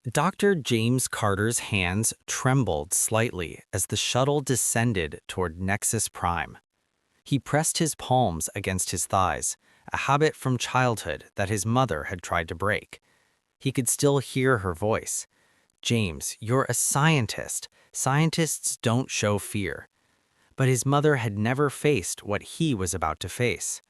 Dr. James Carter's hands trembled slightly as the shuttle descended toward Nexus Prime. He pressed his palms against his thighs, a habit from childhood that his mother had tried to break. He could still hear her voice. "James, you're a scientist. Scientists don't show fear." But his mother had never faced what he was about to face.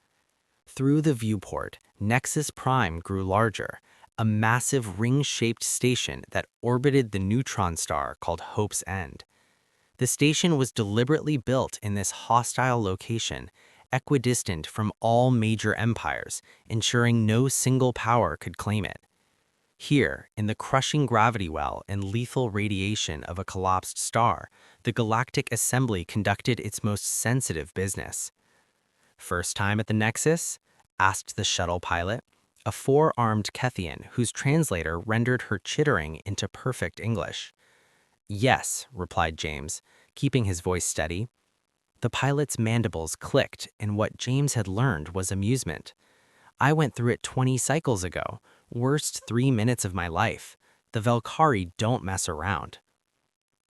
Through the viewport, Nexus Prime grew larger, a massive ring-shaped station that orbited the neutron star called Hope's End. The station was deliberately built in this hostile location, equidistant from all major empires, ensuring no single power could claim it. Here, in the crushing gravity well and lethal radiation of a collapsed star, the Galactic Assembly conducted its most sensitive business. "First time at the Nexus?" asked the shuttle pilot, a four-armed Kethian whose translator rendered her chittering into perfect English. "Yes," replied James, keeping his voice steady. The pilot's mandibles clicked in what James had learned was amusement. "I went through it 20 cycles ago. Worst 3 minutes of my life. The Velkhari don't mess around."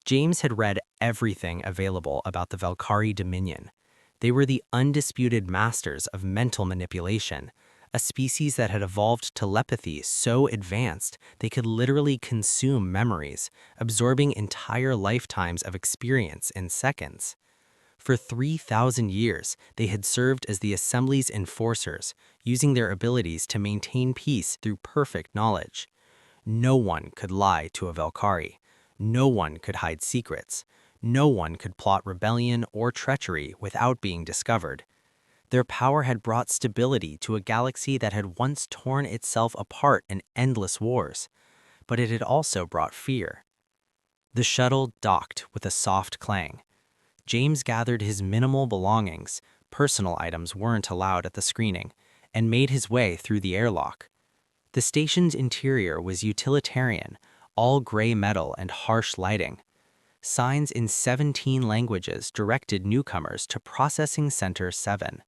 James had read everything available about the Velkhari Dominion. They were the undisputed masters of mental manipulation, a species that had evolved telepathy so advanced they could literally consume memories, absorbing entire lifetimes of experience in seconds. For 3,000 years, they had served as the Assembly's enforcers, using their abilities to maintain peace through perfect knowledge. No one could lie to a Velkhari. No one could hide secrets. No one could plot rebellion or treachery without being discovered. Their power had brought stability to a galaxy that had once torn itself apart in endless wars, but it had also brought fear. The shuttle docked with a soft clang. James gathered his minimal belongings, personal items weren't allowed at the screening, and made his way through the airlock. The station's interior was utilitarian, all gray metal and harsh lighting. Signs in 17 languages directed newcomers to Processing Center 7.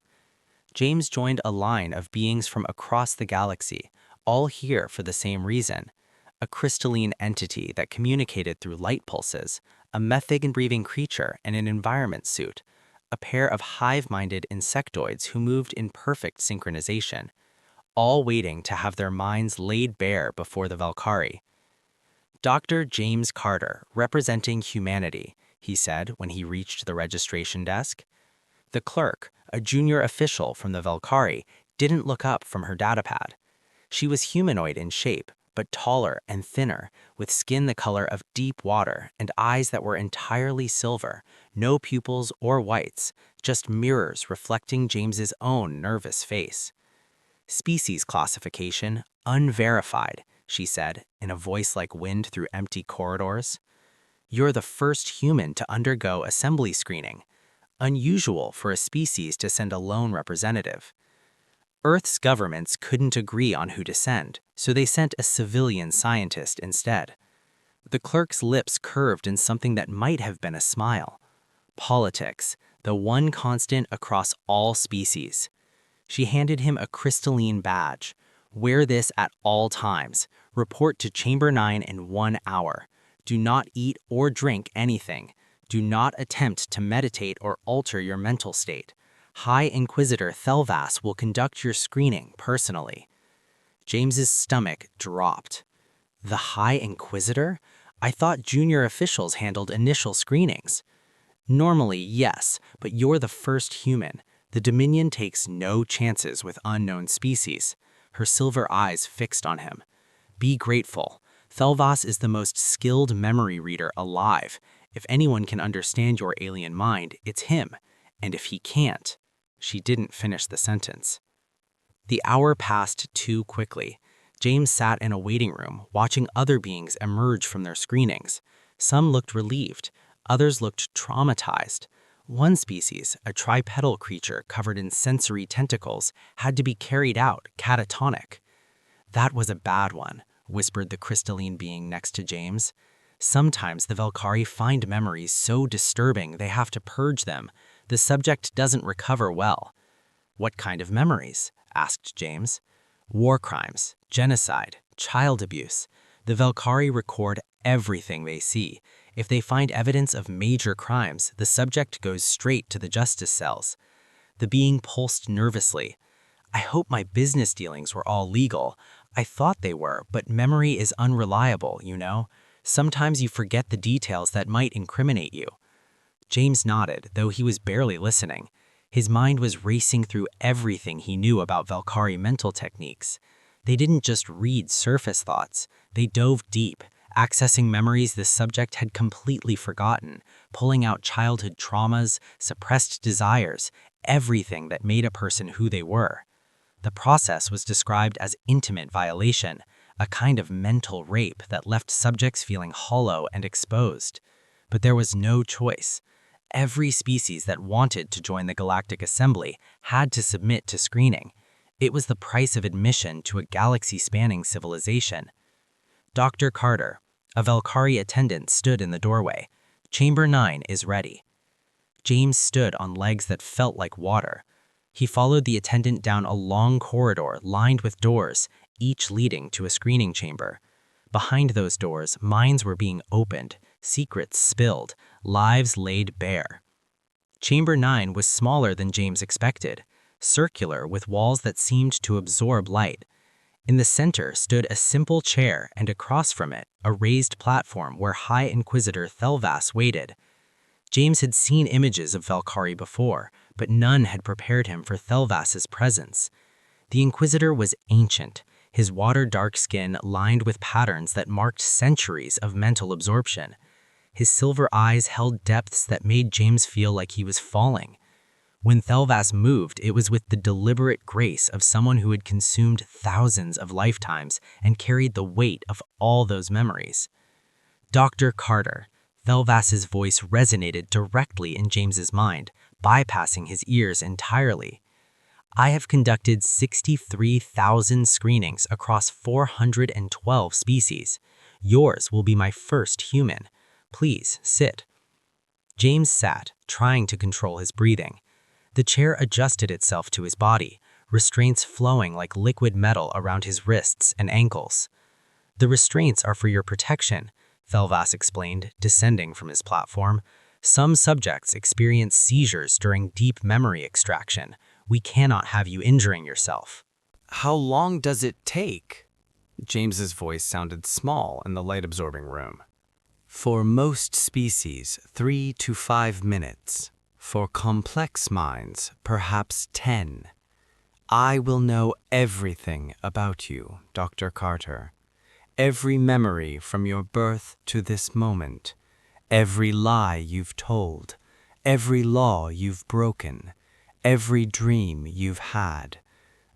James joined a line of beings from across the galaxy, all here for the same reason: a crystalline entity that communicated through light pulses, a methane-breathing creature in an environment suit, a pair of hive-minded insectoids who moved in perfect synchronization, all waiting to have their minds laid bare before the Velkhari. "Dr. James Carter, representing humanity," he said when he reached the registration desk. The clerk, a junior official from the Velkhari, didn't look up from her datapad. She was humanoid in shape, but taller and thinner, with skin the color of deep water and eyes that were entirely silver, no pupils or whites, just mirrors reflecting James's own nervous face. "Species classification, unverified," she said, in a voice like wind through empty corridors. "You're the first human to undergo assembly screening. Unusual for a species to send a lone representative. Earth's governments couldn't agree on who to send, so they sent a civilian scientist instead." The clerk's lips curved in something that might have been a smile. Politics, the one constant across all species. She handed him a crystalline badge. "Wear this at all times. Report to Chamber 9 in 1 hour. Do not eat or drink anything. Do not attempt to meditate or alter your mental state. High Inquisitor Thelvas will conduct your screening personally." James's stomach dropped. The High Inquisitor? I thought junior officials handled initial screenings. "Normally, yes, but you're the first human. The Dominion takes no chances with unknown species." Her silver eyes fixed on him. "Be grateful. Thelvas is the most skilled memory reader alive. If anyone can understand your alien mind, it's him. And if he can't—" She didn't finish the sentence. The hour passed too quickly. James sat in a waiting room, watching other beings emerge from their screenings. Some looked relieved, others looked traumatized. One species, a tripedal creature covered in sensory tentacles, had to be carried out catatonic. "That was a bad one," whispered the crystalline being next to James. "Sometimes the Velkhari find memories so disturbing they have to purge them. The subject doesn't recover well." "What kind of memories?" asked James. "War crimes, genocide, child abuse. The Valkyrie record everything they see. If they find evidence of major crimes, the subject goes straight to the justice cells. The being pulsed nervously. I hope my business dealings were all legal. I thought they were, but memory is unreliable, you know? Sometimes you forget the details that might incriminate you. James nodded, though he was barely listening. His mind was racing through everything he knew about Valkyrie mental techniques. They didn't just read surface thoughts. They dove deep, accessing memories the subject had completely forgotten, pulling out childhood traumas, suppressed desires, everything that made a person who they were. The process was described as intimate violation, a kind of mental rape that left subjects feeling hollow and exposed. But there was no choice. Every species that wanted to join the Galactic Assembly had to submit to screening. It was the price of admission to a galaxy-spanning civilization. Dr. Carter, a Valkyrie attendant, stood in the doorway. Chamber 9 is ready. James stood on legs that felt like water. He followed the attendant down a long corridor lined with doors, each leading to a screening chamber. Behind those doors, minds were being opened, secrets spilled, lives laid bare. Chamber 9 was smaller than James expected, circular with walls that seemed to absorb light. In the center stood a simple chair, and across from it, a raised platform where High Inquisitor Thelvas waited. James had seen images of Valkyrie before, but none had prepared him for Thelvas's presence. The Inquisitor was ancient, his water-dark skin lined with patterns that marked centuries of mental absorption. His silver eyes held depths that made James feel like he was falling. When Thelvas moved, it was with the deliberate grace of someone who had consumed thousands of lifetimes and carried the weight of all those memories. Dr. Carter. Thelvas's voice resonated directly in James's mind, bypassing his ears entirely. I have conducted 63,000 screenings across 412 species. Yours will be my first human. Please sit. James sat, trying to control his breathing. The chair adjusted itself to his body, restraints flowing like liquid metal around his wrists and ankles. The restraints are for your protection, Thelvas explained, descending from his platform. Some subjects experience seizures during deep memory extraction. We cannot have you injuring yourself. How long does it take? James's voice sounded small in the light-absorbing room. For most species, 3 to 5 minutes. For complex minds, perhaps 10. I will know everything about you, Dr. Carter. Every memory from your birth to this moment. Every lie you've told. Every law you've broken. Every dream you've had.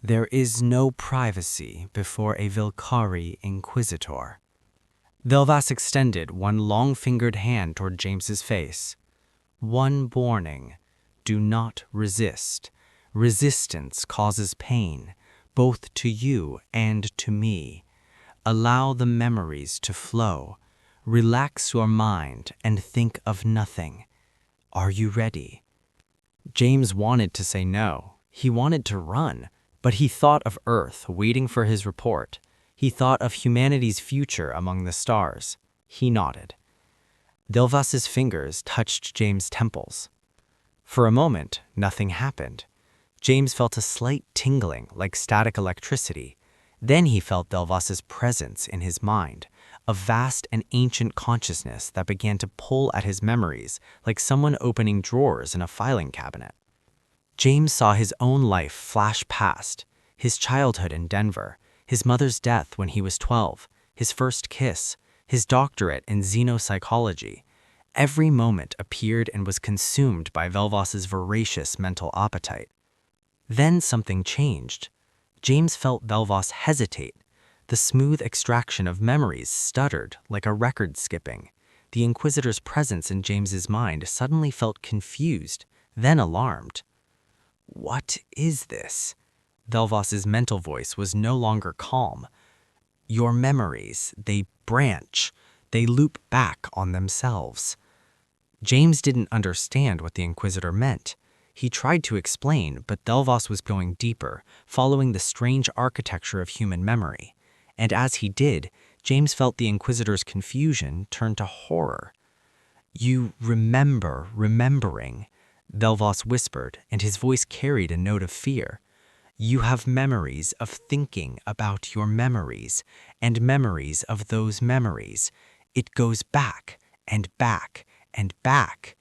There is no privacy before a Valkyrie Inquisitor. Thelvas extended one long-fingered hand toward James's face. One warning. Do not resist. Resistance causes pain, both to you and to me. Allow the memories to flow. Relax your mind and think of nothing. Are you ready? James wanted to say no. He wanted to run, but he thought of Earth waiting for his report. He thought of humanity's future among the stars. He nodded. Thelvas's fingers touched James' temples. For a moment, nothing happened. James felt a slight tingling like static electricity. Then he felt Thelvas's presence in his mind, a vast and ancient consciousness that began to pull at his memories like someone opening drawers in a filing cabinet. James saw his own life flash past, his childhood in Denver, his mother's death when he was 12, his first kiss, his doctorate in xenopsychology. Every moment appeared and was consumed by Thelvas's voracious mental appetite. Then something changed. James felt Thelvas hesitate. The smooth extraction of memories stuttered like a record skipping. The Inquisitor's presence in James's mind suddenly felt confused, then alarmed. What is this? Thelvas's mental voice was no longer calm. Your memories, they branch. They loop back on themselves. James didn't understand what the Inquisitor meant. He tried to explain, but Thelvas was going deeper, following the strange architecture of human memory. And as he did, James felt the Inquisitor's confusion turn to horror. "You remember remembering," Velvos whispered, and his voice carried a note of fear. "You have memories of thinking about your memories, and memories of those memories. It goes back, and back, and back."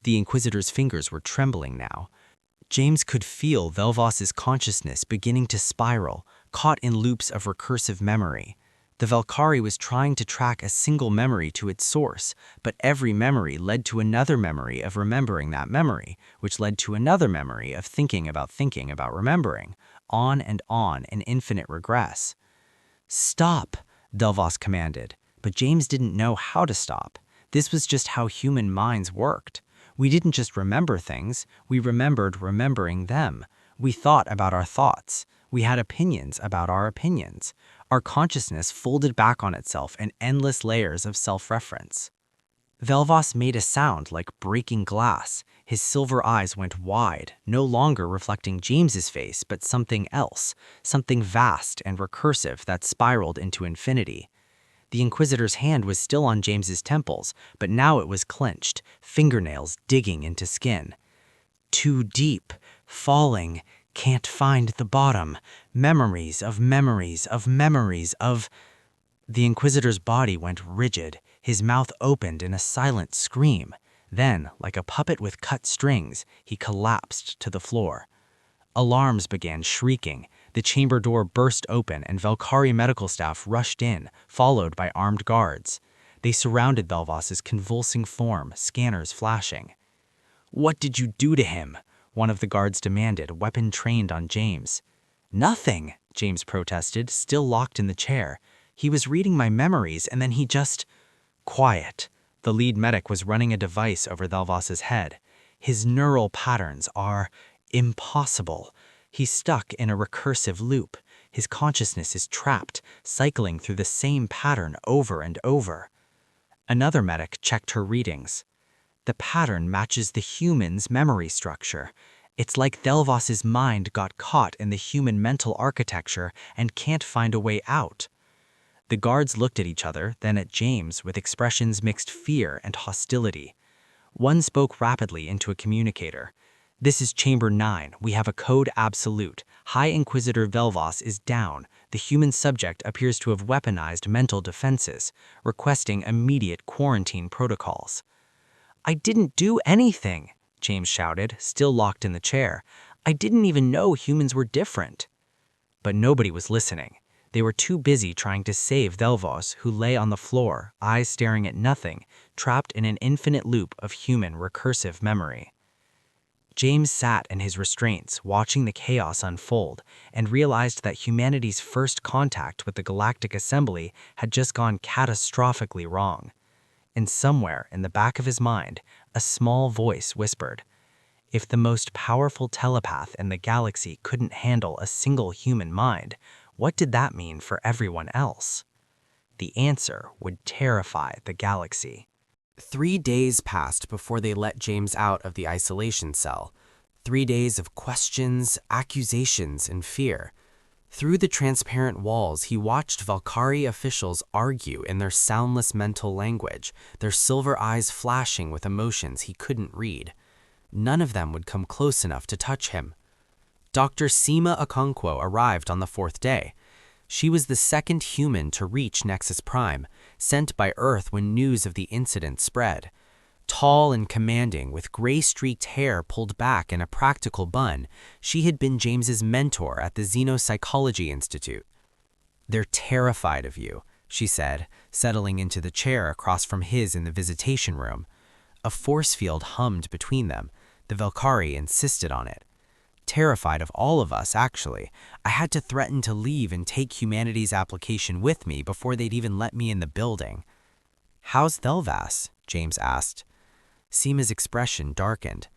The Inquisitor's fingers were trembling now. James could feel Velvos's consciousness beginning to spiral, caught in loops of recursive memory. The Valkyrie was trying to track a single memory to its source, but every memory led to another memory of remembering that memory, which led to another memory of thinking about remembering, on and on in infinite regress. "Stop," Velvos commanded, but James didn't know how to stop. This was just how human minds worked. We didn't just remember things, we remembered remembering them. We thought about our thoughts. We had opinions about our opinions. Our consciousness folded back on itself in endless layers of self-reference. Velvos made a sound like breaking glass. His silver eyes went wide, no longer reflecting James's face, but something else, something vast and recursive that spiraled into infinity. The Inquisitor's hand was still on James's temples, but now it was clenched, fingernails digging into skin. "Too deep, falling, can't find the bottom, memories of memories of memories of..." The Inquisitor's body went rigid, his mouth opened in a silent scream. Then, like a puppet with cut strings, he collapsed to the floor. Alarms began shrieking. The chamber door burst open and Valkyrie medical staff rushed in, followed by armed guards. They surrounded Velvos's convulsing form, scanners flashing. "What did you do to him?" one of the guards demanded, weapon trained on James. "Nothing," James protested, still locked in the chair. "He was reading my memories and then he just..." "Quiet." The lead medic was running a device over Velvos's head. "His neural patterns are impossible. He's stuck in a recursive loop. His consciousness is trapped, cycling through the same pattern over and over." Another medic checked her readings. "The pattern matches the human's memory structure. It's like Velvos's mind got caught in the human mental architecture and can't find a way out." The guards looked at each other, then at James with expressions mixed fear and hostility. One spoke rapidly into a communicator. "This is Chamber 9. We have a code absolute. High Inquisitor Velvos is down. The human subject appears to have weaponized mental defenses, requesting immediate quarantine protocols." "I didn't do anything," James shouted, still locked in the chair. "I didn't even know humans were different." But nobody was listening. They were too busy trying to save Velvos, who lay on the floor, eyes staring at nothing, trapped in an infinite loop of human recursive memory. James sat in his restraints, watching the chaos unfold, and realized that humanity's first contact with the Galactic Assembly had just gone catastrophically wrong. And somewhere in the back of his mind, a small voice whispered, "If the most powerful telepath in the galaxy couldn't handle a single human mind, what did that mean for everyone else?" The answer would terrify the galaxy. 3 days passed before they let James out of the isolation cell. 3 days of questions, accusations, and fear. Through the transparent walls, he watched Valkyrie officials argue in their soundless mental language, their silver eyes flashing with emotions he couldn't read. None of them would come close enough to touch him. Dr. Seema Okonkwo arrived on the 4th day. She was the second human to reach Nexus Prime, sent by Earth when news of the incident spread. Tall and commanding, with gray-streaked hair pulled back in a practical bun, she had been James's mentor at the Xenopsychology Institute. "They're terrified of you," she said, settling into the chair across from his in the visitation room. A force field hummed between them. The Valkyrie insisted on it. "Terrified of all of us, actually. I had to threaten to leave and take humanity's application with me before they'd even let me in the building." "How's Velvas?" James asked. Seema's expression darkened.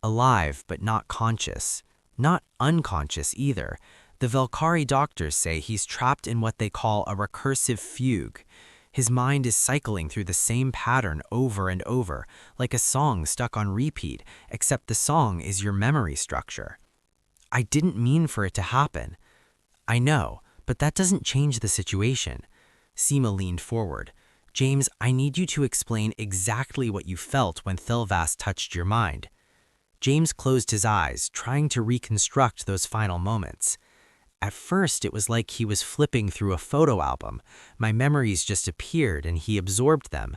"Alive, but not conscious. Not unconscious either. The Valkyrie doctors say he's trapped in what they call a recursive fugue. His mind is cycling through the same pattern over and over, like a song stuck on repeat, except the song is your memory structure." "I didn't mean for it to happen." "I know, but that doesn't change the situation. Seema leaned forward. James, I need you to explain exactly what you felt when Thilvas touched your mind. James closed his eyes, trying to reconstruct those final moments. At first, it was like he was flipping through a photo album. My memories just appeared and he absorbed them.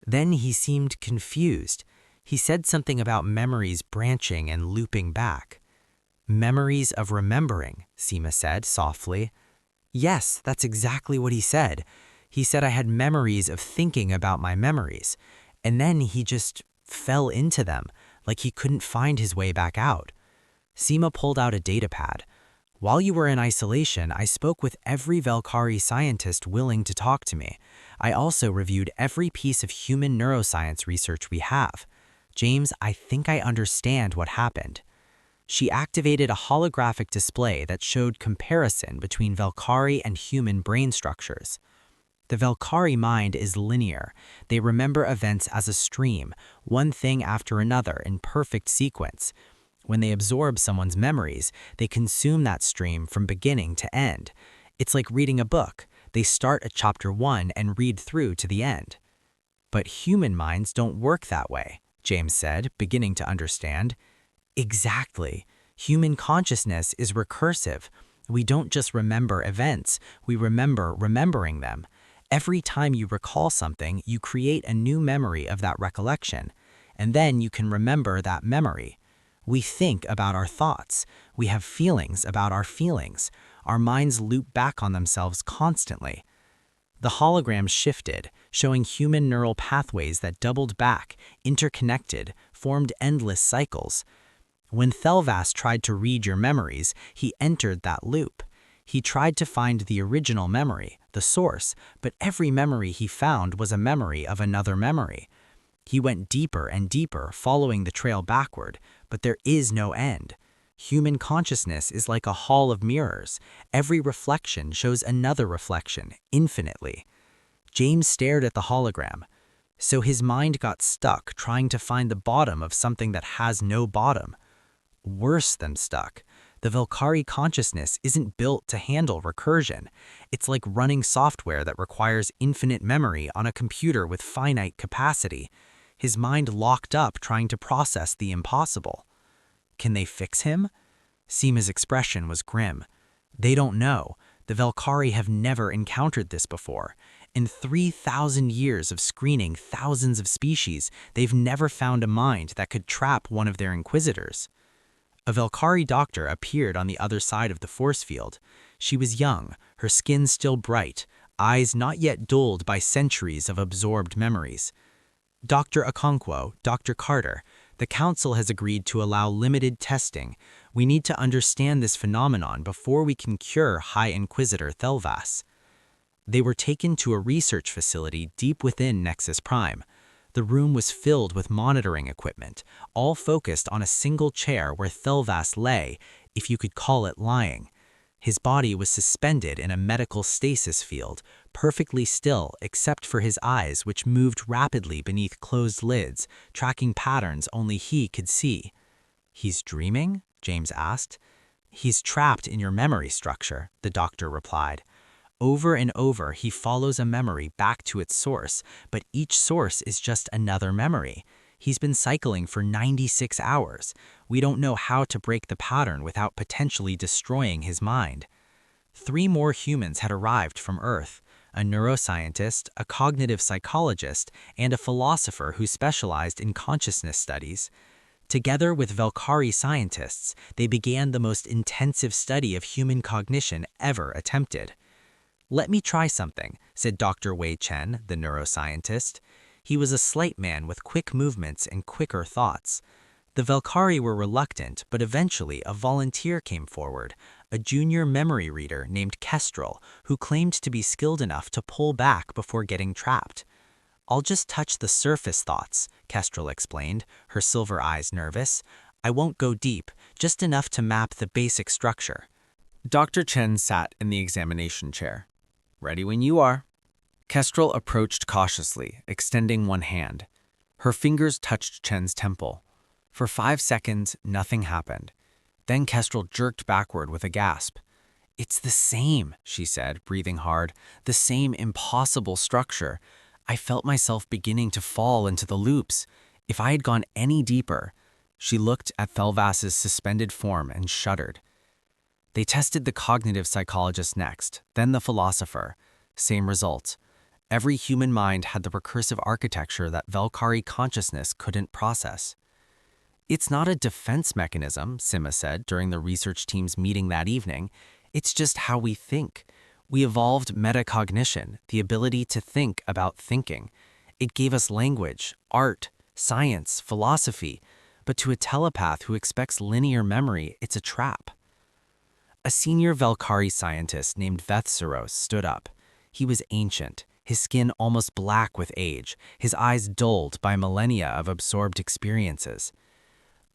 Then he seemed confused. He said something about memories branching and looping back. Memories of remembering, Seema said softly. Yes, that's exactly what he said. He said I had memories of thinking about my memories. And then he just fell into them, like he couldn't find his way back out. Seema pulled out a datapad. While you were in isolation, I spoke with every Velkari scientist willing to talk to me. I also reviewed every piece of human neuroscience research we have. James, I think I understand what happened. She activated a holographic display that showed comparison between Velkari and human brain structures. The Velkari mind is linear. They remember events as a stream, one thing after another in perfect sequence. When they absorb someone's memories, they consume that stream from beginning to end. It's like reading a book. They start at chapter 1 and read through to the end. But human minds don't work that way, James said, beginning to understand. Exactly. Human consciousness is recursive. We don't just remember events, we remember remembering them. Every time you recall something, you create a new memory of that recollection, and then you can remember that memory. We think about our thoughts. We have feelings about our feelings. Our minds loop back on themselves constantly. The hologram shifted, showing human neural pathways that doubled back, interconnected, formed endless cycles. When Thilvas tried to read your memories, he entered that loop. He tried to find the original memory, the source, but every memory he found was a memory of another memory. He went deeper and deeper, following the trail backward, but there is no end. Human consciousness is like a hall of mirrors. Every reflection shows another reflection, infinitely. James stared at the hologram. So his mind got stuck trying to find the bottom of something that has no bottom. Worse than stuck. The Velkari consciousness isn't built to handle recursion. It's like running software that requires infinite memory on a computer with finite capacity. His mind locked up trying to process the impossible. Can they fix him? Seema's expression was grim. They don't know. The Velkari have never encountered this before. In 3,000 years of screening thousands of species, they've never found a mind that could trap one of their inquisitors. A Velkari doctor appeared on the other side of the force field. She was young, her skin still bright, eyes not yet dulled by centuries of absorbed memories. Dr. Okonkwo, Dr. Carter, the council has agreed to allow limited testing. We need to understand this phenomenon before we can cure High Inquisitor Thilvas. They were taken to a research facility deep within Nexus Prime. The room was filled with monitoring equipment, all focused on a single chair where Thilvas lay, if you could call it lying. His body was suspended in a medical stasis field, perfectly still except for his eyes which moved rapidly beneath closed lids, tracking patterns only he could see. "He's dreaming?" James asked. "He's trapped in your memory structure," the doctor replied. Over and over, he follows a memory back to its source, but each source is just another memory. He's been cycling for 96 hours. We don't know how to break the pattern without potentially destroying his mind. 3 more humans had arrived from Earth, a neuroscientist, a cognitive psychologist, and a philosopher who specialized in consciousness studies. Together with Velkari scientists, they began the most intensive study of human cognition ever attempted. "Let me try something," said Dr. Wei Chen, the neuroscientist. He was a slight man with quick movements and quicker thoughts. The Velkari were reluctant, but eventually a volunteer came forward, a junior memory reader named Kestrel, who claimed to be skilled enough to pull back before getting trapped. "I'll just touch the surface thoughts," Kestrel explained, her silver eyes nervous. "I won't go deep, just enough to map the basic structure." Dr. Chen sat in the examination chair. "Ready when you are." Kestrel approached cautiously, extending one hand. Her fingers touched Chen's temple. For 5 seconds, nothing happened. Then Kestrel jerked backward with a gasp. It's the same, she said, breathing hard. The same impossible structure. I felt myself beginning to fall into the loops. If I had gone any deeper. She looked at Thelvas's suspended form and shuddered. They tested the cognitive psychologist next, then the philosopher. Same result. Every human mind had the recursive architecture that Valkyrie consciousness couldn't process. It's not a defense mechanism, Sima said during the research team's meeting that evening. It's just how we think. We evolved metacognition, the ability to think about thinking. It gave us language, art, science, philosophy. But to a telepath who expects linear memory, it's a trap. A senior Valkyrie scientist named Vethseros stood up. He was ancient, his skin almost black with age, his eyes dulled by millennia of absorbed experiences.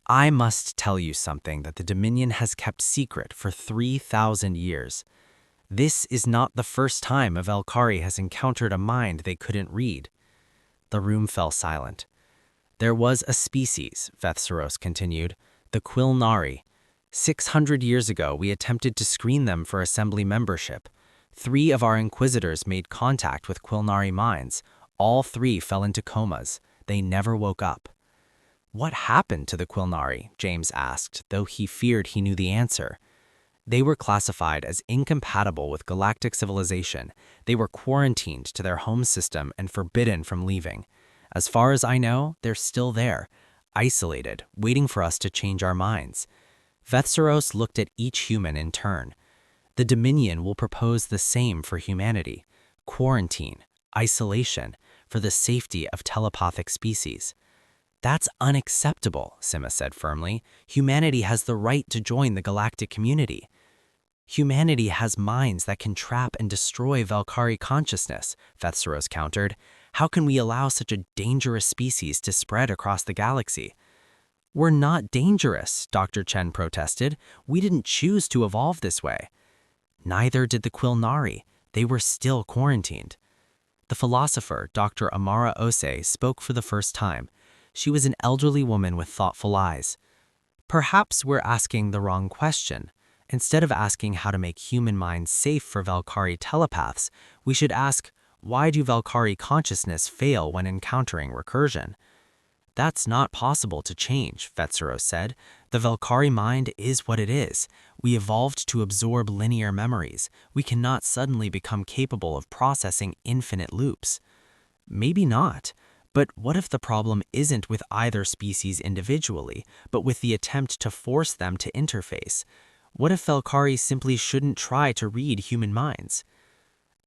I must tell you something that the Dominion has kept secret for 3,000 years. This is not the first time a Valkyrie has encountered a mind they couldn't read. The room fell silent. There was a species, Vethseros continued, the Quilnari. 600 years ago, we attempted to screen them for assembly membership. 3 of our inquisitors made contact with Quilnari minds. All 3 fell into comas. They never woke up. What happened to the Quilnari? James asked, though he feared he knew the answer. They were classified as incompatible with galactic civilization. They were quarantined to their home system and forbidden from leaving. As far as I know, they're still there, isolated, waiting for us to change our minds. Vethseros looked at each human in turn. The Dominion will propose the same for humanity. Quarantine, isolation, for the safety of telepathic species. That's unacceptable, Sima said firmly. Humanity has the right to join the galactic community. Humanity has minds that can trap and destroy Valkyrie consciousness, Vethseros countered. How can we allow such a dangerous species to spread across the galaxy? We're not dangerous, Dr. Chen protested. We didn't choose to evolve this way. Neither did the Quilnari. They were still quarantined. The philosopher, Dr. Amara Ose, spoke for the first time. She was an elderly woman with thoughtful eyes. Perhaps we're asking the wrong question. Instead of asking how to make human minds safe for Valkyrie telepaths, we should ask, why do Valkyrie consciousness fail when encountering recursion? That's not possible to change, Vethseros said. The Valkyrie mind is what it is. We evolved to absorb linear memories. We cannot suddenly become capable of processing infinite loops. Maybe not. But what if the problem isn't with either species individually, but with the attempt to force them to interface? What if Valkyrie simply shouldn't try to read human minds?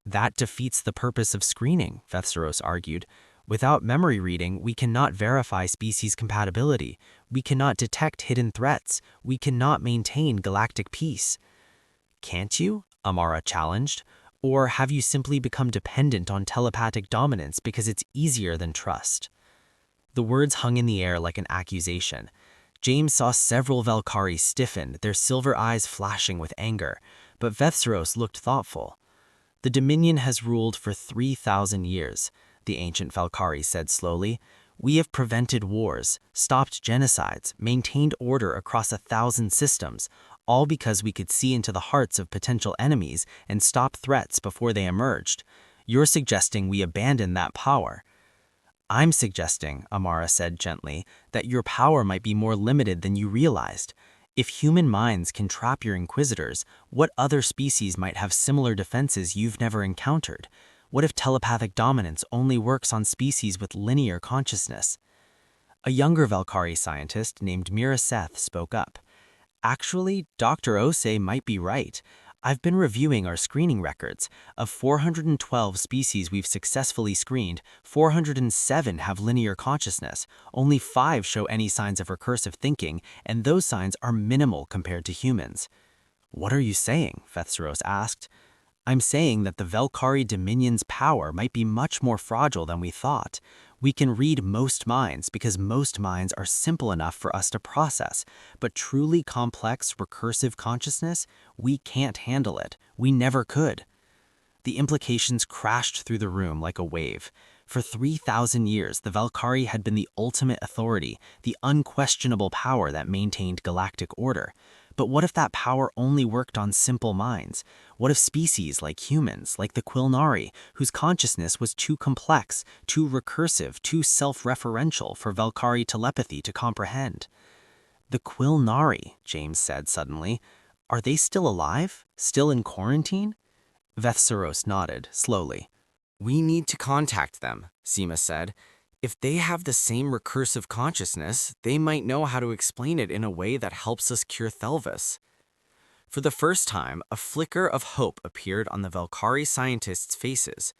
That defeats the purpose of screening, Vethseros argued. Without memory reading, we cannot verify species compatibility. We cannot detect hidden threats. We cannot maintain galactic peace. Can't you? Amara challenged. Or have you simply become dependent on telepathic dominance because it's easier than trust? The words hung in the air like an accusation. James saw several Valkyrie stiffen, their silver eyes flashing with anger, but Vethseros looked thoughtful. The Dominion has ruled for 3,000 years, the ancient Valkyrie said slowly. We have prevented wars, stopped genocides, maintained order across 1,000 systems, all because we could see into the hearts of potential enemies and stop threats before they emerged. You're suggesting we abandon that power. I'm suggesting, Amara said gently, that your power might be more limited than you realized. If human minds can trap your inquisitors, what other species might have similar defenses you've never encountered? What if telepathic dominance only works on species with linear consciousness? A younger Valkyrie scientist named Mira Seth spoke up. Actually, Dr. Ose might be right. I've been reviewing our screening records. Of 412 species we've successfully screened, 407 have linear consciousness. Only 5 show any signs of recursive thinking, and those signs are minimal compared to humans. What are you saying? Vethseros asked. I'm saying that the Valkyrie Dominion's power might be much more fragile than we thought. We can read most minds because most minds are simple enough for us to process, but truly complex recursive consciousness, we can't handle it. We never could. The implications crashed through the room like a wave. For 3,000 years, the Valkyrie had been the ultimate authority, the unquestionable power that maintained galactic order. But what if that power only worked on simple minds? What if species like humans, like the Quilnari, whose consciousness was too complex, too recursive, too self-referential for Valkyrie telepathy to comprehend? The Quilnari, James said suddenly. Are they still alive? Still in quarantine? Vethsaros nodded, slowly. We need to contact them, Seema said. If they have the same recursive consciousness, they might know how to explain it in a way that helps us cure Thelvis. For the first time, a flicker of hope appeared on the Valkyrie scientists' faces.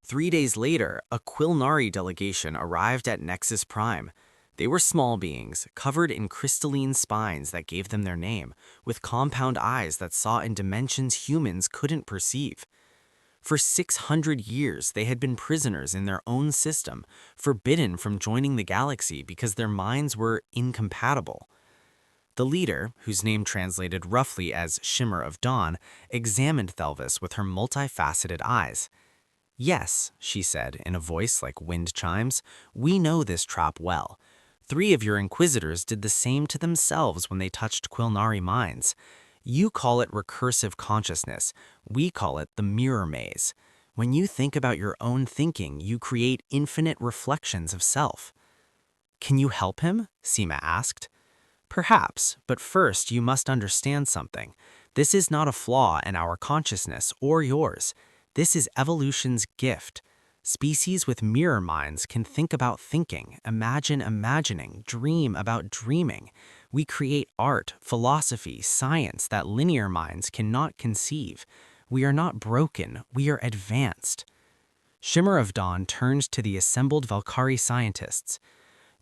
3 days later, a Quilnari delegation arrived at Nexus Prime. They were small beings, covered in crystalline spines that gave them their name, with compound eyes that saw in dimensions humans couldn't perceive. For 600 years, they had been prisoners in their own system, forbidden from joining the galaxy because their minds were incompatible. The leader, whose name translated roughly as Shimmer of Dawn, examined Thelvis with her multifaceted eyes. Yes, she said in a voice like wind chimes, we know this trap well. 3 of your inquisitors did the same to themselves when they touched Quilnari minds. You call it recursive consciousness. We call it the mirror maze. When you think about your own thinking, you create infinite reflections of self. Can you help him? Seema asked. Perhaps, but first you must understand something. This is not a flaw in our consciousness or yours. This is evolution's gift. Species with mirror minds can think about thinking, imagine imagining, dream about dreaming. We create art, philosophy, science that linear minds cannot conceive. We are not broken, we are advanced. Shimmer of Dawn turned to the assembled Valkyrie scientists.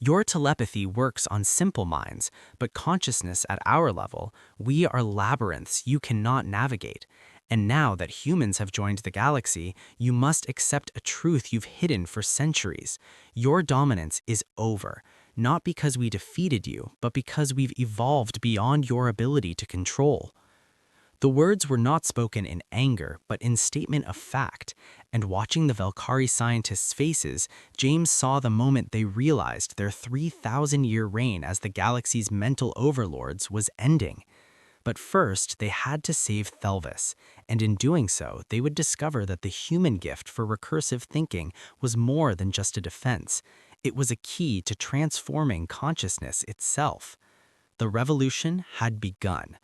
Your telepathy works on simple minds, but consciousness at our level, we are labyrinths you cannot navigate. And now that humans have joined the galaxy, you must accept a truth you've hidden for centuries. Your dominance is over, not because we defeated you, but because we've evolved beyond your ability to control. The words were not spoken in anger, but in statement of fact, and watching the Valkyrie scientists' faces, James saw the moment they realized their 3,000-year reign as the galaxy's mental overlords was ending. But first, they had to save Thelvis, and in doing so, they would discover that the human gift for recursive thinking was more than just a defense. It was a key to transforming consciousness itself. The revolution had begun.